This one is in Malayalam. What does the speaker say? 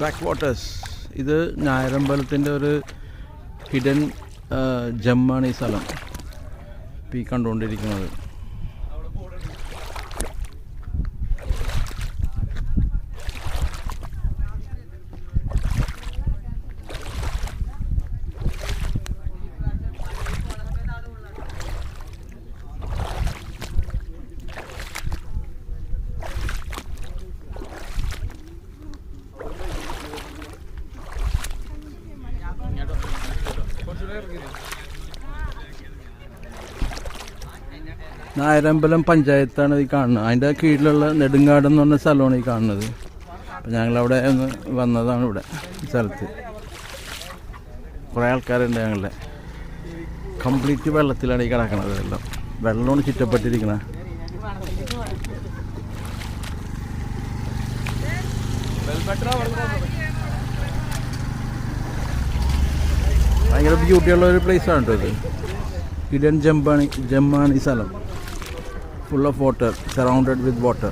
Back waters. ഇത് ഞായരമ്പലത്തിൻ്റെ ഒരു ഹിഡൻ ജമ്മാണ് ഈ സ്ഥലം ഇപ്പോൾ ഈ കണ്ടുകൊണ്ടിരിക്കുന്നത്. നായരമ്പലം പഞ്ചായത്താണ് ഈ കാണുന്നത്. അതിൻ്റെ കീഴിലുള്ള നെടുങ്കാട് എന്ന് പറഞ്ഞ സ്ഥലമാണ് ഈ കാണുന്നത്. അപ്പം ഞങ്ങളവിടെ ഒന്ന് വന്നതാണ്. ഇവിടെ ഈ സ്ഥലത്ത് കുറേ ആൾക്കാരുണ്ട്. ഞങ്ങളുടെ കംപ്ലീറ്റ് വെള്ളത്തിലാണ് ഈ കിടക്കണത്. എല്ലാം വെള്ളമാണ് ചുറ്റപ്പെട്ടിരിക്കുന്നത്. ഭയങ്കര ബ്യൂട്ടിയുള്ള ഒരു പ്ലേസാണ് കേട്ടോ ഇത്. ഹിഡൻ ജമ്മാണ് ഈ സ്ഥലം. Full of water, surrounded with water.